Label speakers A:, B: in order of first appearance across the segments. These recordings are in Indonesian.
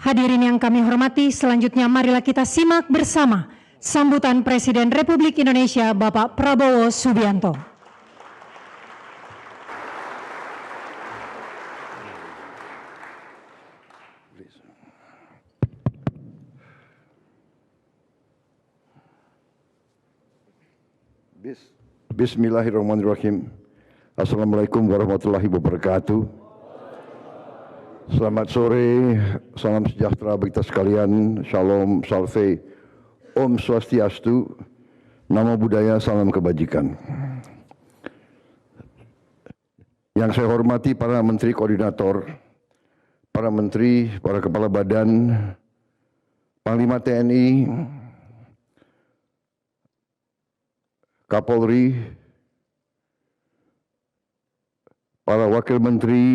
A: Hadirin yang kami hormati, selanjutnya marilah kita simak bersama sambutan Presiden Republik Indonesia Bapak Prabowo Subianto.
B: Bismillahirrahmanirrahim. Assalamualaikum warahmatullahi wabarakatuh. Selamat sore, salam sejahtera bagi kita sekalian, Shalom, Salve, Om Swastiastu, Namo Buddhaya, salam kebajikan. Yang saya hormati para menteri koordinator, para menteri, para kepala badan, Panglima TNI, Kapolri, para wakil menteri,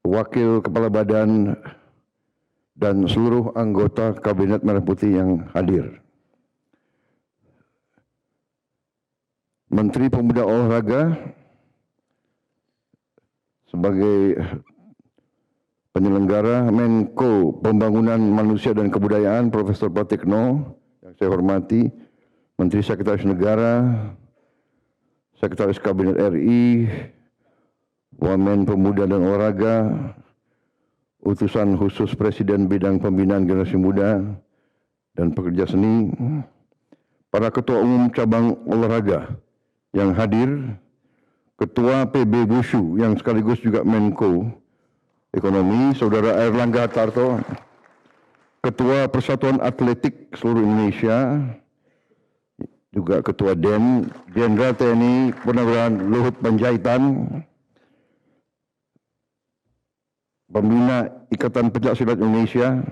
B: wakil kepala badan, dan seluruh anggota Kabinet Merah Putih yang hadir. Menteri Pemuda Olahraga sebagai penyelenggara, Menko Pembangunan Manusia dan Kebudayaan Profesor Pratikno yang saya hormati, Menteri Sekretaris Negara, Sekretaris Kabinet RI, Wamen Pemuda dan Olahraga, Utusan Khusus Presiden Bidang Pembinaan Generasi Muda dan Pekerja Seni, para Ketua Umum Cabang Olahraga yang hadir, Ketua PB Wushu yang sekaligus juga Menko Ekonomi, Saudara Airlangga Hartarto, Ketua Persatuan Atletik seluruh Indonesia, juga Ketua DEM, Jenderal TNI Purnawirawan Luhut Panjaitan, Pembina Ikatan Pencaksilat Indonesia,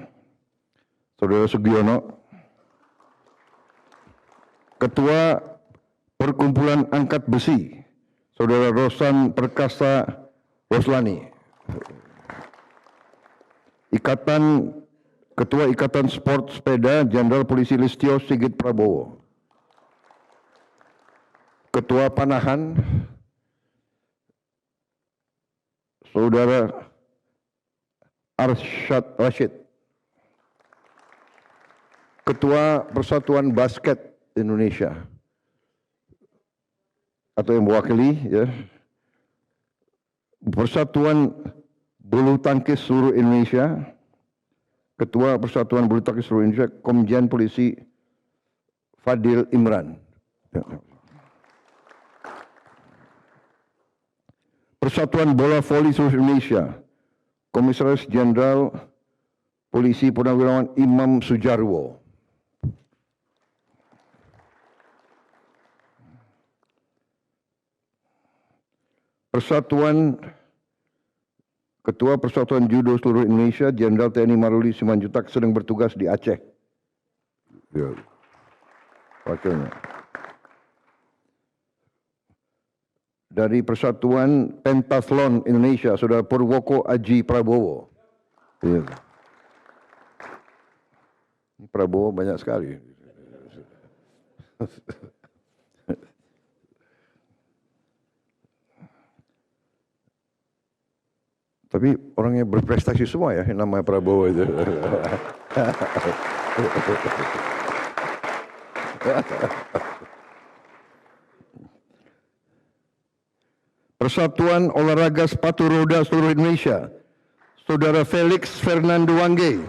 B: Saudara Sugiono, Ketua Perkumpulan Angkat Besi, Saudara Rosan Perkasa Roslani, Ketua Ikatan Sport Sepeda, Jenderal Polisi Listio Sigit Prabowo, Ketua Panahan, Saudara Arsyad Rashid, Ketua Persatuan Basket Indonesia atau yang mewakili ya, Persatuan Bulu Tangkis seluruh Indonesia, Ketua Persatuan Bulu Tangkis seluruh Indonesia, Komjen Polisi Fadil Imran. Persatuan Bola Voli seluruh Indonesia, Komisaris Jenderal Polisi Purnawirawan Imam Sujarwo. Ketua Persatuan Judo seluruh Indonesia, Jenderal TNI Maruli Simanjuntak sedang bertugas di Aceh. Ya. Wakilnya. Dari Persatuan Pentathlon Indonesia, Saudara Purwoko Aji Prabowo. Ya. Prabowo banyak sekali. Tapi orangnya berprestasi semua ya, yang namanya Prabowo itu. Persatuan Olahraga Sepatu Roda seluruh Indonesia, Saudara Felix Fernando Wangge.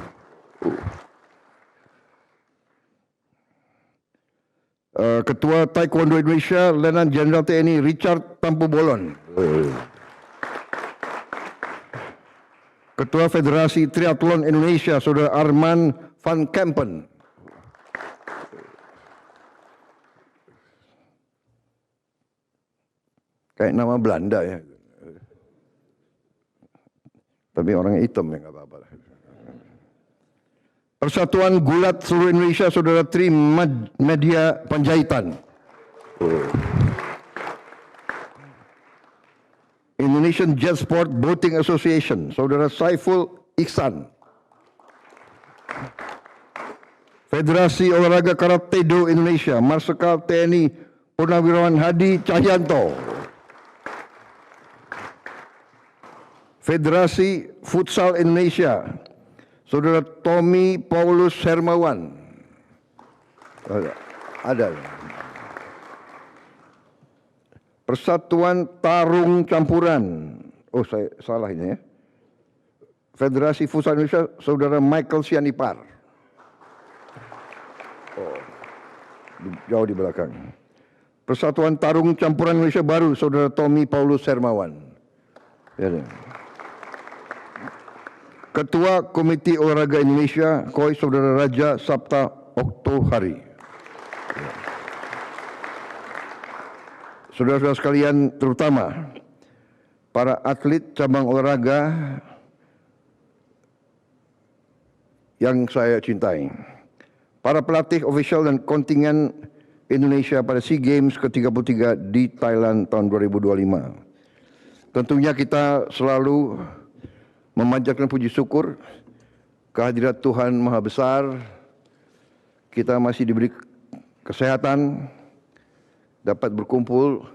B: Ketua Taekwondo Indonesia, Letnan Jenderal TNI Richard Tampu Bolon. Ketua Federasi Triathlon Indonesia, Saudara Arman van Kempen. Kayak nama Belanda ya. Tapi orangnya hitam ya, nggak apa-apa. Persatuan Gulat seluruh Indonesia, Saudara Tri Media Panjaitan. Indonesian Jet Sport Boating Association, Saudara Saiful Ihsan. Federasi Olahraga Karate-Do Indonesia, Marsikal TNI Purnawirawan Hadi Cahyanto. Federasi Futsal Indonesia, Saudara Tommy Paulus Hermawan. Ada. Persatuan Tarung Campuran. Oh, saya salah ini ya. Federasi Futsal Indonesia, Saudara Michael Sianipar. Oh, jauh di belakang. Persatuan Tarung Campuran Indonesia Baru, Saudara Tommy Paulus Hermawan. Ya, Ketua Komite Olahraga Indonesia, KOI, Saudara Raja Sabta Oktohari. Ya. Saudara-saudara sekalian, terutama para atlet cabang olahraga yang saya cintai, para pelatih, ofisial dan kontingen Indonesia pada SEA Games ke-33 di Thailand tahun 2025. Tentunya kita selalu memanjatkan puji syukur kehadirat Tuhan Maha Besar. Kita masih diberi kesehatan, dapat berkumpul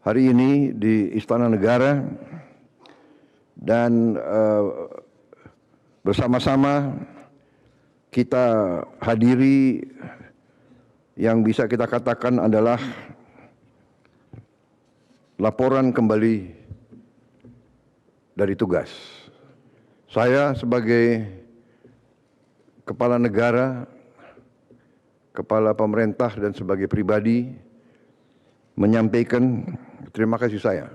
B: hari ini di Istana Negara dan bersama-sama kita hadiri yang bisa kita katakan adalah laporan kembali dari tugas. Saya sebagai kepala negara, kepala pemerintah dan sebagai pribadi menyampaikan terima kasih saya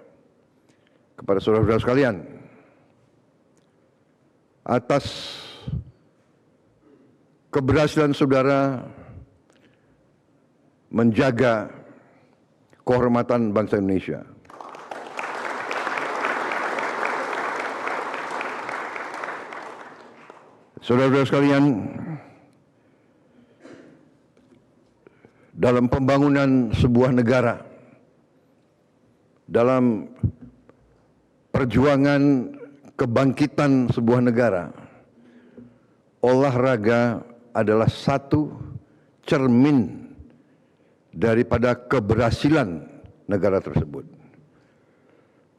B: kepada saudara-saudara sekalian atas keberhasilan saudara menjaga kehormatan bangsa Indonesia. Saudara-saudara sekalian, dalam pembangunan sebuah negara, dalam perjuangan kebangkitan sebuah negara, olahraga adalah satu cermin daripada keberhasilan negara tersebut.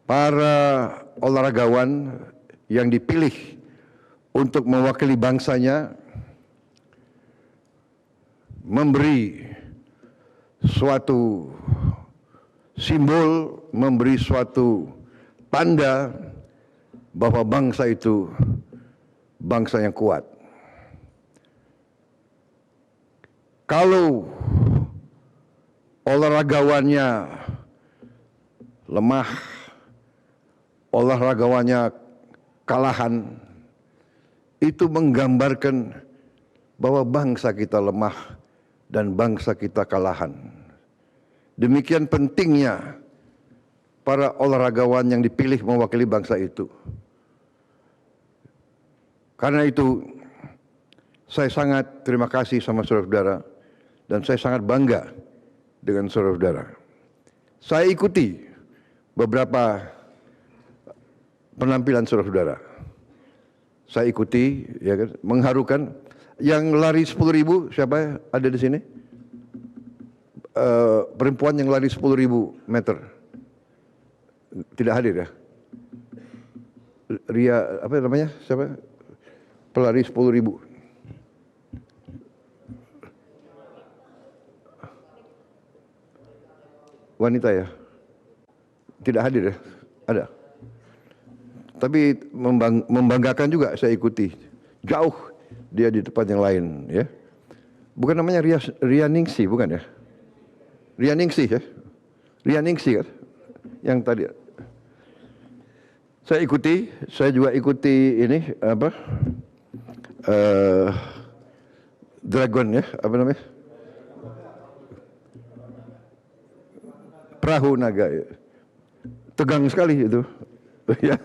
B: Para olahragawan yang dipilih untuk mewakili bangsanya memberi suatu simbol, memberi suatu tanda bahwa bangsa itu bangsa yang kuat. Kalau olahragawannya lemah, olahragawannya kalahan, itu menggambarkan bahwa bangsa kita lemah dan bangsa kita kalahan. Demikian pentingnya para olahragawan yang dipilih mewakili bangsa itu. Karena itu, saya sangat terima kasih sama saudara-saudara dan saya sangat bangga dengan saudara-saudara. Saya ikuti beberapa penampilan saudara-saudara. Saya ikuti, ya kan, mengharukan. Yang lari 10.000 siapa ada di sini? Perempuan yang lari 10.000 meter. Tidak hadir ya? Ria, apa namanya? Siapa? Pelari 10.000. Wanita ya? Tidak hadir ya? Ada. Tapi membanggakan juga saya ikuti. Jauh dia di tempat yang lain ya. Bukan namanya Ria Ningsi, bukan ya? Ria Ningsi ya? Ria Ningsi kan? Yang tadi. Saya juga ikuti ini apa? Dragon ya, apa namanya? Perahu naga. Ya. Tegang sekali itu. Ya.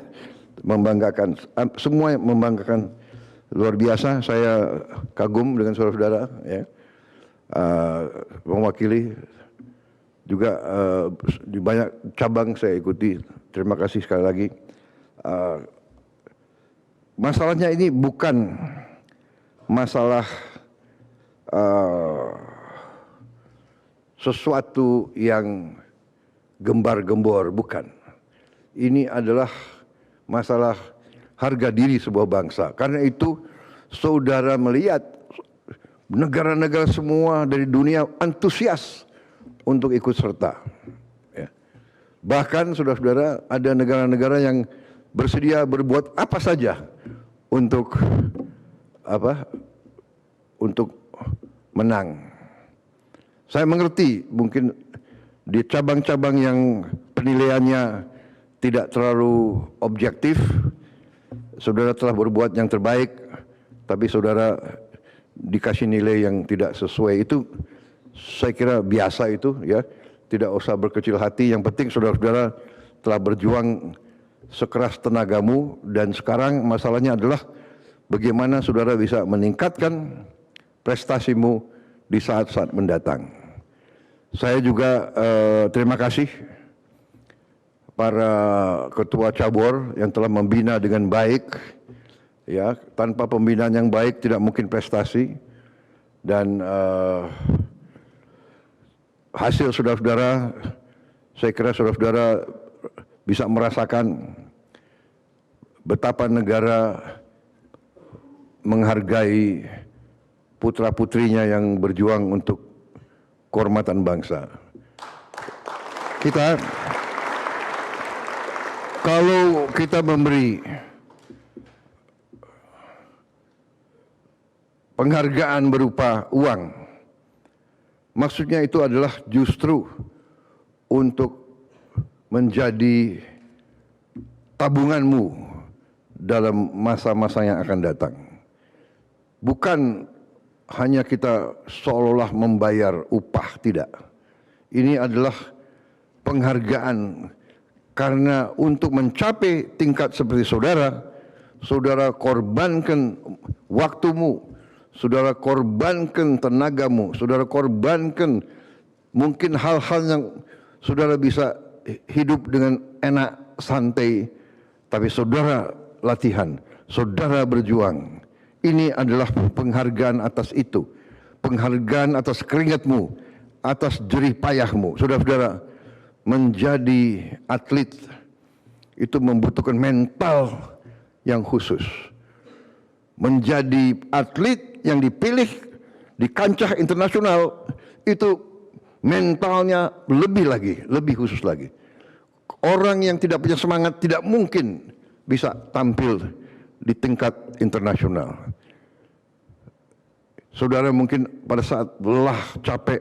B: Membanggakan, semua membanggakan, luar biasa. Saya kagum dengan saudara-saudara ya. Mewakili juga di banyak cabang saya ikuti. Terima kasih sekali lagi. Masalahnya ini bukan masalah sesuatu yang gembar-gembor, bukan. Ini adalah masalah harga diri sebuah bangsa. Karena itu saudara melihat negara-negara semua dari dunia antusias untuk ikut serta. Ya. Bahkan saudara-saudara ada negara-negara yang bersedia berbuat apa saja untuk menang. Saya mengerti mungkin di cabang-cabang yang penilaiannya tidak terlalu objektif, saudara telah berbuat yang terbaik, tapi saudara dikasih nilai yang tidak sesuai. Itu saya kira biasa itu, ya. Tidak usah berkecil hati, yang penting saudara-saudara telah berjuang sekeras tenagamu, dan sekarang masalahnya adalah bagaimana saudara bisa meningkatkan prestasimu di saat-saat mendatang. Saya juga terima kasih para ketua cabur yang telah membina dengan baik. Ya, tanpa pembinaan yang baik tidak mungkin prestasi. Dan hasil saudara-saudara, saya kira saudara-saudara bisa merasakan betapa negara menghargai putra-putrinya yang berjuang untuk kehormatan bangsa. Kalau kita memberi penghargaan berupa uang, maksudnya itu adalah justru untuk menjadi tabunganmu dalam masa-masa yang akan datang. Bukan hanya kita seolah-olah membayar upah, tidak. Ini adalah penghargaan, karena untuk mencapai tingkat seperti saudara, saudara korbankan waktumu, saudara korbankan tenagamu, saudara korbankan mungkin hal-hal yang saudara bisa hidup dengan enak, santai, tapi saudara latihan, saudara berjuang. Ini adalah penghargaan atas itu, penghargaan atas keringatmu, atas jerih payahmu. Saudara-saudara, menjadi atlet itu membutuhkan mental yang khusus. Menjadi atlet yang dipilih di kancah internasional itu mentalnya lebih khusus lagi. Orang yang tidak punya semangat tidak mungkin bisa tampil di tingkat internasional. Saudara mungkin pada saat lelah, capek,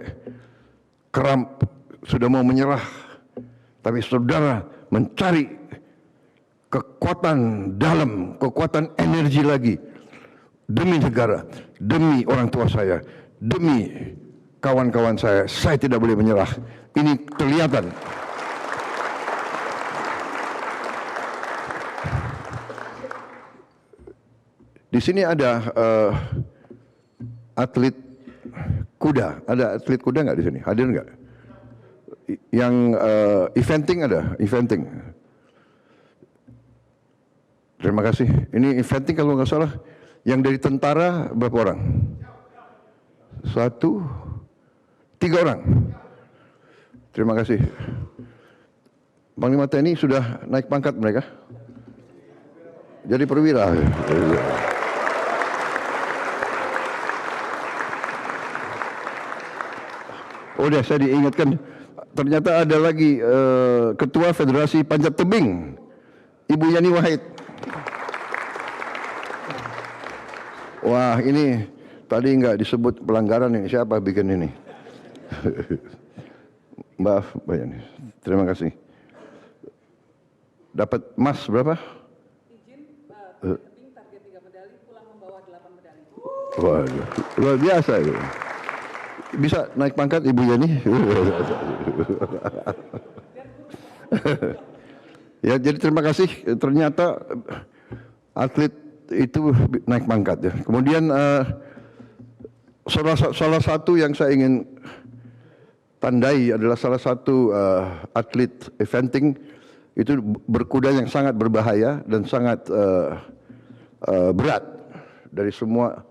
B: kramp, sudah mau menyerah, tapi saudara mencari kekuatan dalam, kekuatan energi lagi, demi negara, demi orang tua saya, demi kawan-kawan saya tidak boleh menyerah. Ini kelihatan. Di sini ada atlet kuda. Ada atlet kuda nggak di sini? Hadir nggak? Yang eventing ada? Eventing. Terima kasih. Ini eventing kalau nggak salah. Yang dari tentara berapa orang? 1, 3 orang. Terima kasih. Panglima TNI sudah naik pangkat mereka? Jadi perwira. Oh, udah saya diingatkan, ternyata ada lagi Ketua Federasi Panjat Tebing, Ibu Yani Wahid. Wah, ini tadi nggak disebut pelanggaran ini, siapa bikin ini? Maaf, Mbak Yani. Terima kasih. Dapat emas berapa?
C: Izin tebing target 3 medali, pulang membawa 8 medali.
B: Waduh, luar biasa itu. Bisa naik pangkat Ibu Yani? Ya, jadi terima kasih. Ternyata atlet itu naik pangkat ya. Kemudian salah satu yang saya ingin tandai adalah salah satu atlet eventing itu berkuda yang sangat berbahaya dan sangat berat dari semua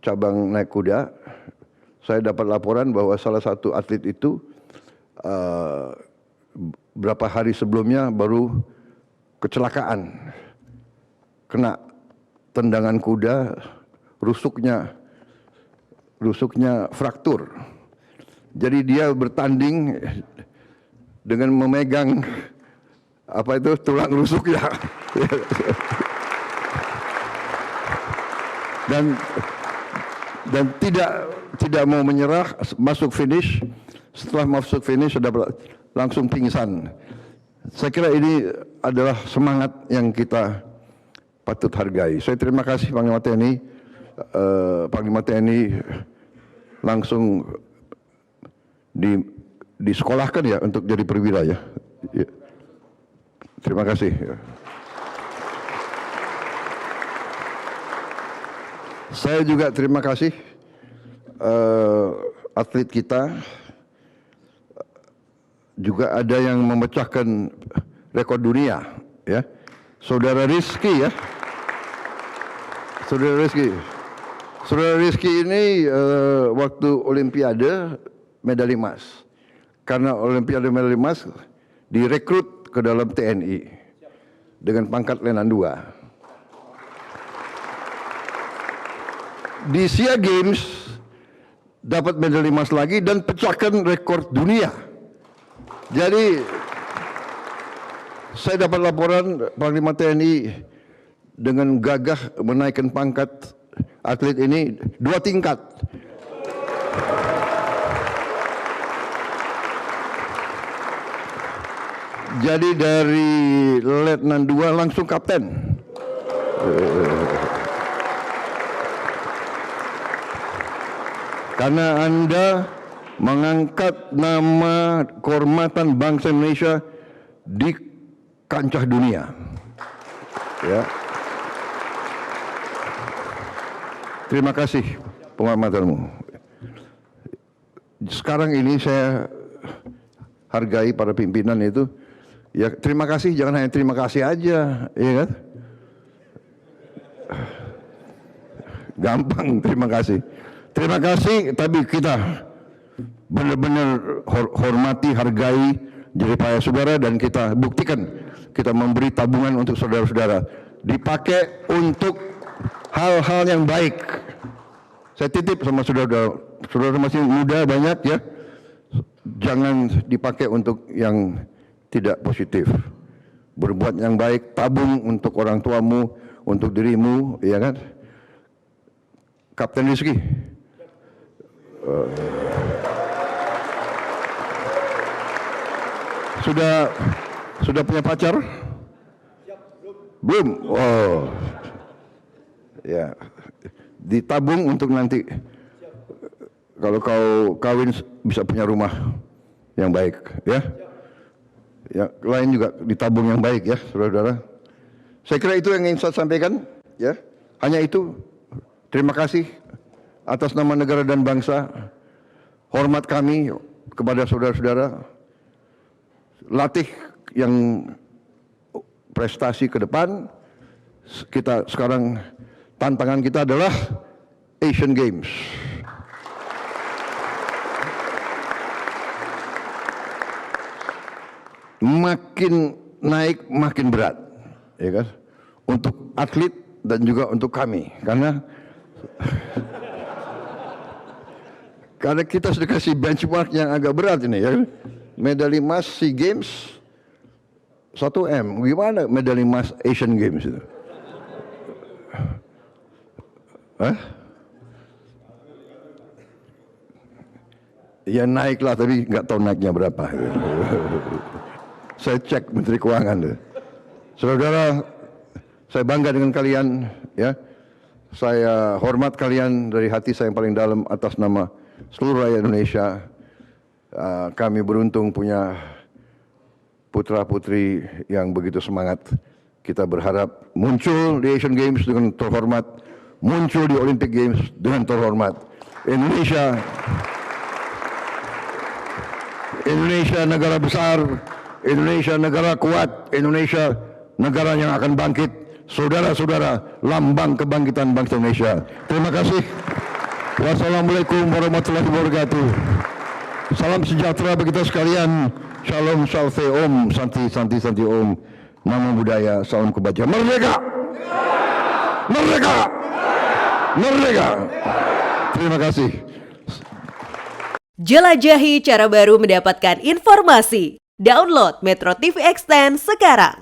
B: cabang naik kuda. Saya dapat laporan bahwa salah satu atlet itu berapa hari sebelumnya baru kecelakaan, kena tendangan kuda, rusuknya fraktur. Jadi dia bertanding dengan memegang tulang rusuknya. dan tidak mau menyerah, masuk finish. Setelah masuk finish sudah langsung pingsan. Saya kira ini adalah semangat yang kita patut hargai. Saya terima kasih Panglima TNI. Panglima TNI langsung disekolahkan ya untuk jadi perwira ya. Terima kasih. Saya juga terima kasih atlet kita. Juga ada yang memecahkan rekor dunia ya. Saudara Rizky ya. Saudara Rizky ini waktu Olimpiade medali emas. Karena Olimpiade medali emas direkrut ke dalam TNI dengan pangkat Letnan 2. Di SEA Games dapat medali emas lagi dan pecahkan rekor dunia. Jadi saya dapat laporan Panglima TNI dengan gagah menaikkan pangkat atlet ini 2 tingkat. Jadi dari Letnan 2 langsung kapten. Karena Anda mengangkat nama kehormatan bangsa Indonesia di kancah dunia. Ya. Terima kasih penghormatanmu. Sekarang ini saya hargai para pimpinan itu. Ya terima kasih, jangan hanya terima kasih aja, ya kan? Gampang terima kasih. Terima kasih, tapi kita benar-benar hormati, hargai jeripaya saudara dan kita buktikan kita memberi tabungan untuk saudara-saudara dipakai untuk hal-hal yang baik. Saya titip sama saudara masih muda banyak ya, jangan dipakai untuk yang tidak positif. Berbuat yang baik, tabung untuk orang tuamu, untuk dirimu, ya kan? Kapten Rizky. Sudah punya pacar? Belum. Oh. Ya. Ditabung untuk nanti kalau kau kawin bisa punya rumah yang baik, ya. Ya, lain juga ditabung yang baik ya, saudara-saudara. Saya kira itu yang ingin saya sampaikan, ya. Hanya itu. Terima kasih atas nama negara dan bangsa. Hormat kami kepada saudara-saudara. Latih yang prestasi ke depan. Kita sekarang tantangan kita adalah Asian Games. Makin naik makin berat, ya kan? Untuk atlet dan juga untuk kami, karena kita sudah kasih benchmark yang agak berat ini, ya kan? Medali emas SEA Games 1M, gimana medali emas Asian Games itu? Hah? Ya naik lah, tapi nggak tahu naiknya berapa. Saya cek Menteri Keuangan. Saudara, saya bangga dengan kalian, ya. Saya hormat kalian dari hati saya yang paling dalam atas nama seluruh rakyat Indonesia. Kami beruntung punya putra-putri yang begitu semangat. Kita berharap muncul di Asian Games dengan terhormat, muncul di Olympic Games dengan terhormat. Indonesia negara besar, Indonesia negara kuat, Indonesia negara yang akan bangkit. Saudara-saudara, lambang kebangkitan bangsa Indonesia. Terima kasih. Wassalamualaikum warahmatullahi wabarakatuh. Salam sejahtera bagi kita sekalian. Shalom, Salve, Om, Santi, Santi, Santi, Om. nama budaya, salam kebajikan. Merdeka! Merdeka! Merdeka! Terima kasih.
D: Jelajahi cara baru mendapatkan informasi. Download Metro TV Extend sekarang.